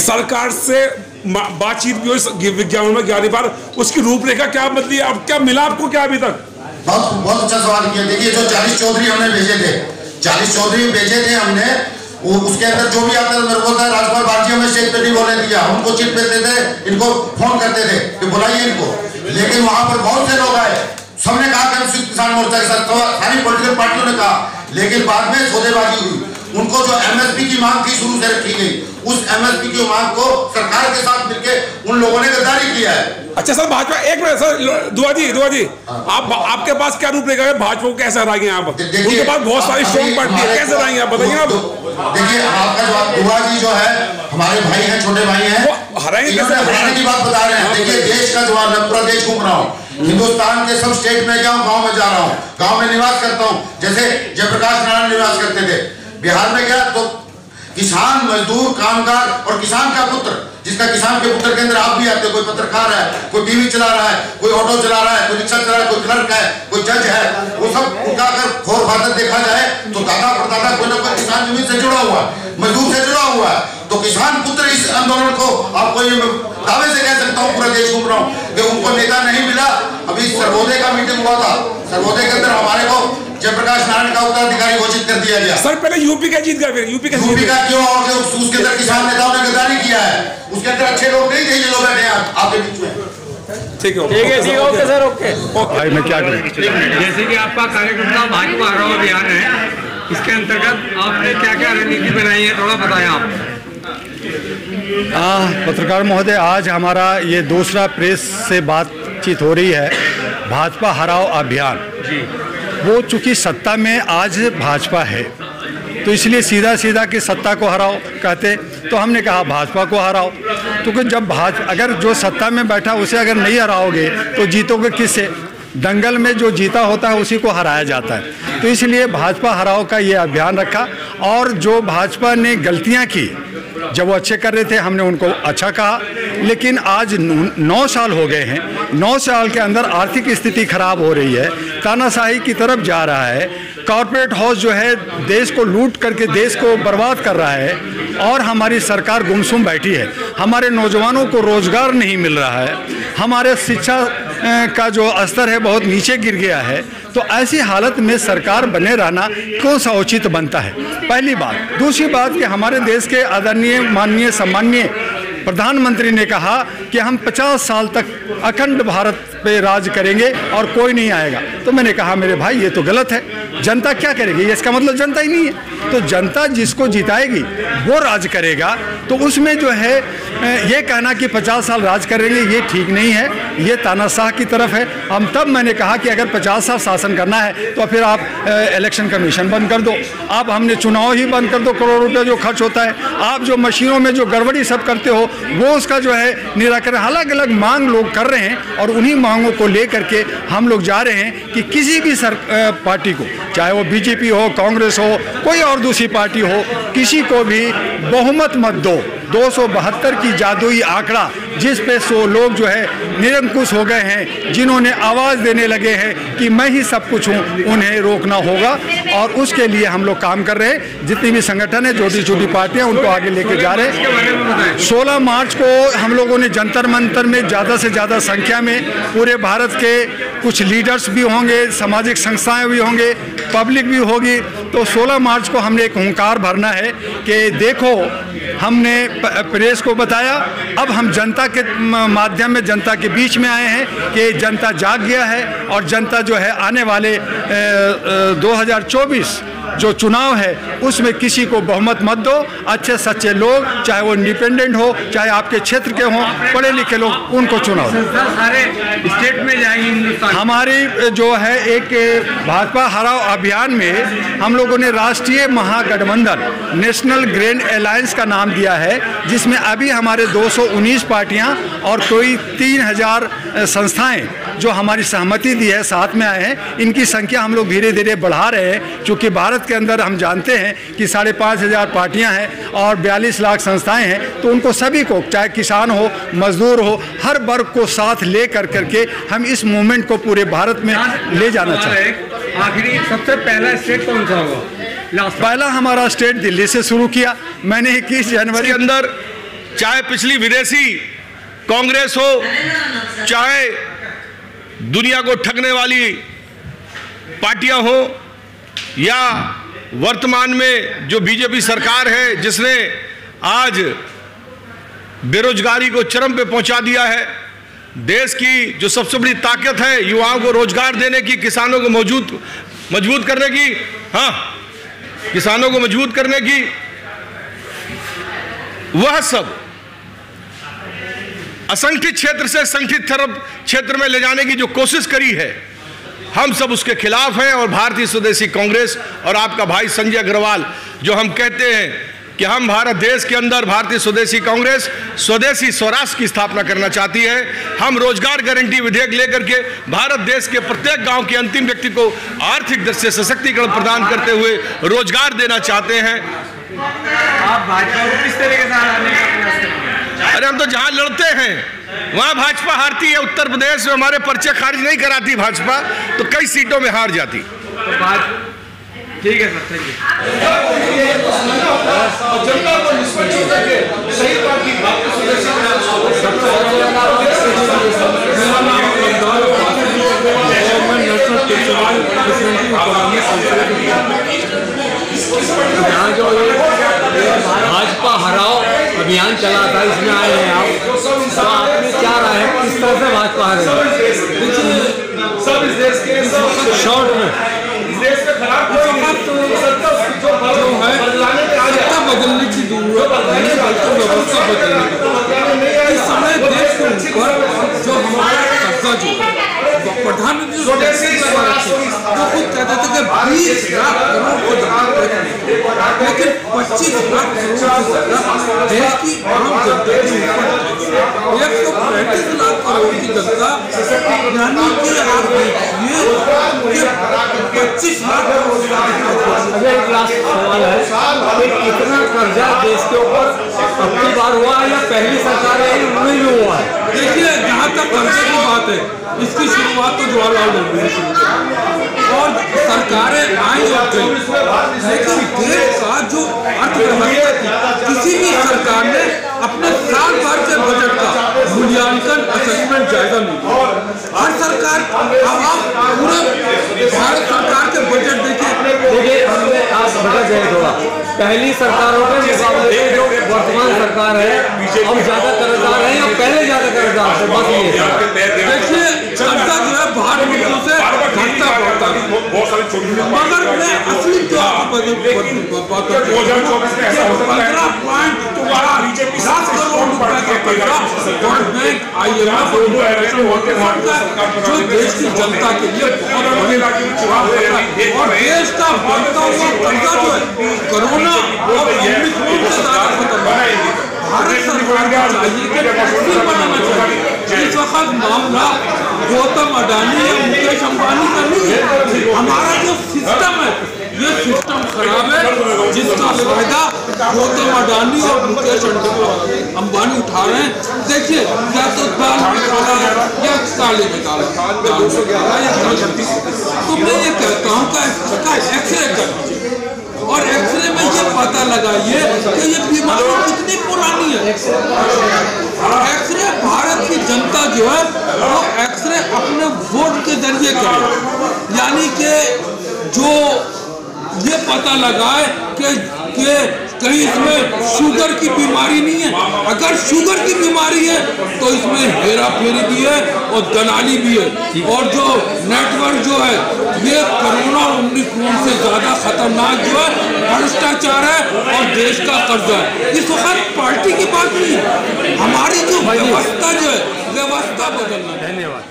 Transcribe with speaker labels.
Speaker 1: सरकार से बातचीत भी हुई विज्ञापन में 11 बार, उसकी रूपरेखा क्या बदली, अब क्या मिला आपको क्या अभी तक?
Speaker 2: बहुत अच्छा सवाल किया। देखिए जो 40 चौधरी हमने भेजे थे, 40 चौधरी भेजे थे हमने, वो उसके अंदर जो भी आता था मेरे को राजपाल बाजी हमें स्टेज पे नहीं बोलने दिया, हमको चिट भेजते थे, इनको फोन करते थे कि बुलाइए इनको, लेकिन वहां पर बहुत से लोग आए, सबने कहा कि हम संयुक्त किसान मोर्चा के साथ, सारी पॉलिटिकल पार्टियों ने कहा, लेकिन बाद में सौदेबाजी हुई। उनको जो एमएसपी की मांग थी शुरू से रखी गई, उस एमएसपी की मांग को सरकार के साथ मिलकर उन लोगों ने गद्दारी किया है।
Speaker 1: अच्छा सर, भाजपा एक मिनट सर, दुआ जी आपके पास क्या रूपरेखा है, भाजपा को कैसे हराएंगे आप? उनके पास बहुत सारी स्ट्रॉन्ग पार्टी है, कैसे हराएंगे आप बताइए आप?
Speaker 2: देखिए आपका जवाब, दुआ जी जो है हमारे भाई हैं, छोटे भाई हैं,
Speaker 1: हराएंगे कैसे?
Speaker 2: हराने की बात बता रहे हैं। देखिए देश का जवाब, मैं पूरा देश घूम रहा हूँ, हिंदुस्तान के सब स्टेट में गया हूँ, गाँव में जा रहा हूँ, गाँव में निवास करता हूँ, जैसे जयप्रकाश नारायण निवास करते थे। बिहार में गया तो किसान, मजदूर, कामगार और किसान का पुत्र, जिसका किसान के पुत्र के अंदर आप भी आते हो, कोई पत्रकार है, कोई टीवी चला रहा है, कोई ऑटो चला रहा है, कोई रिक्शा चला रहा है, कोई क्लर्क है, कोई जज है, वो सब उनका अगर खोर फादर देखा जाए तो दादा परदादा कोई ना कोई किसान जमीन से जुड़ा हुआ है, मजदूर से जुड़ा हुआ है। तो किसान पुत्र इस आंदोलन को आपको ये दावे से कह सकता हूँ, पूरा देश घूम रहा हूँ, कि उनको नेता नहीं मिला। अभी सर्वोदय का मीटिंग हुआ था, सर्वोदय के अंदर हमारे को जयप्रकाश नारायण का उत्तराधिकारी घोषित कर दिया गया।
Speaker 1: सर पहले यूपी का जीत गया, फिर यूपी का
Speaker 2: क्यों? और उसके अंदर किसान नेताओं ने गद्दारी किया है, उसके अंदर अच्छे लोग नहीं थे, ये लोग बैठे हैं आपके बीच में।
Speaker 1: ठीक है
Speaker 3: ओके सर, ओके।
Speaker 4: भाई मैं क्या करूं?
Speaker 3: जैसे कि आपका कार्यकर्ता भाजपा हराओ अभियान है, इसके अंतर्गत आपने क्या क्या रणनीति बनाई है, थोड़ा बताएं आप।
Speaker 4: पत्रकार महोदय, आज हमारा ये दूसरा प्रेस से बातचीत हो रही है, भाजपा हराओ अभियान जी। वो चूंकि सत्ता में आज भाजपा है, तो इसलिए सीधा सीधा कि सत्ता को हराओ कहते, तो हमने कहा भाजपा को हराओ, क्योंकि जब अगर जो सत्ता में बैठा उसे अगर नहीं हराओगे तो जीतोगे किससे? दंगल में जो जीता होता है उसी को हराया जाता है। तो इसलिए भाजपा हराओ का ये अभियान रखा, और जो भाजपा ने गलतियां की, जब वो अच्छे कर रहे थे हमने उनको अच्छा कहा, लेकिन आज 9 साल हो गए हैं, 9 साल के अंदर आर्थिक स्थिति खराब हो रही है, तानाशाही की तरफ जा रहा है, कॉरपोरेट हाउस जो है देश को लूट करके देश को बर्बाद कर रहा है, और हमारी सरकार गुमसुम बैठी है, हमारे नौजवानों को रोजगार नहीं मिल रहा है, हमारे शिक्षा का जो स्तर है बहुत नीचे गिर गया है। तो ऐसी हालत में सरकार बने रहना कौन सा उचित बनता है? पहली बात। दूसरी बात कि हमारे देश के आदरणीय, माननीय, सम्माननीय प्रधानमंत्री ने कहा कि हम 50 साल तक अखंड भारत पे राज करेंगे और कोई नहीं आएगा। तो मैंने कहा मेरे भाई ये तो गलत है, जनता क्या करेगी? ये इसका मतलब जनता ही नहीं है। तो जनता जिसको जिताएगी वो राज करेगा। तो उसमें जो है ये कहना कि 50 साल राज करेंगे, ये ठीक नहीं है, ये तानाशाह की तरफ है। हम तब मैंने कहा कि अगर 50 साल शासन करना है तो फिर आप इलेक्शन कमीशन बंद कर दो, आप हमने चुनाव ही बंद कर दो, करोड़ रुपये जो खर्च होता है, आप जो मशीनों में जो गड़बड़ी सब करते हो वो उसका जो है निराकरण। अलग अलग मांग लोग कर रहे हैं और उन्हीं मांगों को लेकर के हम लोग जा रहे हैं कि किसी भी पार्टी को, चाहे वो बीजेपी हो, कांग्रेस हो, कोई और दूसरी पार्टी हो, किसी को भी बहुमत मत दो। 272 की जादुई आंकड़ा जिस पे 100 लोग जो है निरंकुश हो गए हैं, जिन्होंने आवाज़ देने लगे हैं कि मैं ही सब कुछ हूँ, उन्हें रोकना होगा। और उसके लिए हम लोग काम कर रहे हैं। जितनी भी संगठन है, छोटी छोटी पार्टियां, उनको आगे लेके जा रहे हैं। 16 मार्च को हम लोगों ने जंतर मंतर में ज़्यादा से ज़्यादा संख्या में पूरे भारत के कुछ लीडर्स भी होंगे, सामाजिक संस्थाएं भी होंगे, पब्लिक भी होगी। तो 16 मार्च को हमने एक हुंकार भरना है कि देखो, हमने प्रेस को बताया, अब हम जनता के माध्यम में जनता के बीच में आए हैं कि जनता जाग गया है और जनता जो है आने वाले 2024 जो चुनाव है उसमें किसी को बहुमत मत दो। अच्छे सच्चे लोग, चाहे वो इंडिपेंडेंट हो, चाहे आपके क्षेत्र के हों, पढ़े लिखे लोग, उनको चुनाव।
Speaker 3: सारे स्टेट में जाएंगे हिंदुस्तान।
Speaker 4: हमारी जो है एक भाजपा हराओ अभियान में हम लोगों ने राष्ट्रीय महागठबंधन, नेशनल ग्रैंड अलायंस का नाम दिया है, जिसमें अभी हमारे 219 पार्टियां और कोई 3000 संस्थाएं जो हमारी सहमति दी है साथ में आए हैं। इनकी संख्या हम लोग धीरे धीरे बढ़ा रहे हैं, क्योंकि भारत के अंदर हम जानते हैं कि 5,500 पार्टियां हैं और 42 लाख संस्थाएं हैं। तो उनको सभी को, चाहे किसान हो, मजदूर हो, हर वर्ग को साथ ले करके हम इस मूवमेंट को पूरे भारत में ले जाना चाहते हैं।
Speaker 3: आखिरी सबसे पहला स्टेट कौन सा होगा?
Speaker 4: पहला हमारा स्टेट दिल्ली से शुरू किया मैंने 21 जनवरी
Speaker 5: के अंदर। चाहे पिछली विदेशी कांग्रेस हो, चाहे दुनिया को ठगने वाली पार्टियां हो, या वर्तमान में जो बीजेपी सरकार है जिसने आज बेरोजगारी को चरम पे पहुंचा दिया है, देश की जो सबसे बड़ी ताकत है युवाओं को रोजगार देने की, किसानों को मजबूत करने की, किसानों को मजबूत करने की, वह सब असंगठित क्षेत्र से संगठित क्षेत्र में ले जाने की जो कोशिश करी है, हम सब उसके खिलाफ हैं। और भारतीय स्वदेशी कांग्रेस और आपका भाई संजय अग्रवाल जो हम कहते हैं कि हम भारत देश के अंदर भारतीय स्वदेशी कांग्रेस स्वदेशी स्वराष्ट्र की स्थापना करना चाहती है। हम रोजगार गारंटी विधेयक लेकर के भारत देश के प्रत्येक गांव के अंतिम व्यक्ति को आर्थिक दृष्टि से सशक्तिकरण प्रदान करते हुए रोजगार देना चाहते हैं।
Speaker 3: आप भाजपा को किस तरीके से हराने का प्रयास करेंगे?
Speaker 5: अरे हम तो जहां लड़ते हैं वहां भाजपा हारती है। उत्तर प्रदेश में हमारे पर्चे खारिज नहीं कराती भाजपा, तो कई सीटों में हार जाती।
Speaker 3: तो ठीक है सर, थैंक यू।
Speaker 5: जनता को निष्पक्ष करके सही पार्टी
Speaker 3: यहाँ जो भाजपा हराओ अभियान चला था, इसमें आए हैं आप, तो आपने क्या राय है किस तरह से भाजपा हारेगी?
Speaker 5: सब इस देश के
Speaker 3: शॉर्ट में
Speaker 1: सत्ता बदलने की जरूरत नहीं, व्यवस्था बदलने की। इस समय देश के ऊपर जो हमारा कब्जा जो प्रधानमंत्री जो खुद कहते थे कि 20 लाख करोड़ को लेकिन 25 लाख करोड़ देश की आम जनता के ऊपर 135 लाख करोड़ की जनता, यानी कि आप देखिए 25 लाख करोड़।
Speaker 3: अगर एक लास्ट सवाल है कि कितना कर्जा देश के ऊपर अपनी बार हुआ है या पहली सरकार है उन्होंने भी हुआ है?
Speaker 1: देखिए जहाँ तक कर्जे की बात है, इसकी शुरुआत तो जवाहरलाल नेहरू ने शुरू की और सरकारें आई और गई, लेकिन देश का जो अर्थव्यवस्था थी किसी भी सरकार ने अपने साल भर के बजट का मूल्यांकन असेसमेंट जायजा नहीं किया। हर सरकार पूरे भारत सरकार के बजट
Speaker 3: देखिए हमने आज भटक गए थोड़ा। पहली सरकारों के मुकाबले में जो वर्तमान सरकार है हम ज्यादा कर्जदार हैं या पहले ज्यादा कर्जदार थे? बस ये
Speaker 1: देखिए कर्जा जो है बाहर मुल्कों से घटता बढ़ता है, मगर मैं असली जो आपको 15.4 लाख करोड़ रुपए का कर्जा वर्ल्ड बैंक, IMF जो देश की जनता के लिए बहुत बड़ी और देश का बढ़ता हुआ कर्जा जो है कोरोना और ओमिक्रॉन से ज्यादा खतरनाक है। भारत सरकार को चाहिए कि पॉलिसी बनाना चाहिए। इस वक्त मामला गौतम अडानी या मुकेश अंबानी का नहीं है, हमारा जो सिस्टम है ये सिस्टम खराब है, जिसका फायदा गौतम अडानी और मुकेश अंबानी उठा रहे हैं। देखिए या तो दाल निकाला या काले निकाला, तो मैं ये कहता हूँ कि एक्सरे कर दीजिए और एक्सरे में ये पता लगाइए कि ये बीमारी कितनी पुरानी है। एक्सरे भारत की जनता जो है वो एक्सरे अपने वोट के जरिए करे, यानी कि जो ये पता लगाए कि कहीं इसमें शुगर की बीमारी नहीं है। अगर शुगर की बीमारी है तो इसमें हेरा फेरी भी है और दलाली भी है, और जो नेटवर्क जो है ये कोरोना ओमिक्रॉन से ज्यादा खतरनाक जो है भ्रष्टाचार है और देश का कर्जा है। इस वक्त पार्टी की बात नहीं है, हमारी जो व्यवस्था जो है व्यवस्था बदलना।
Speaker 3: धन्यवाद।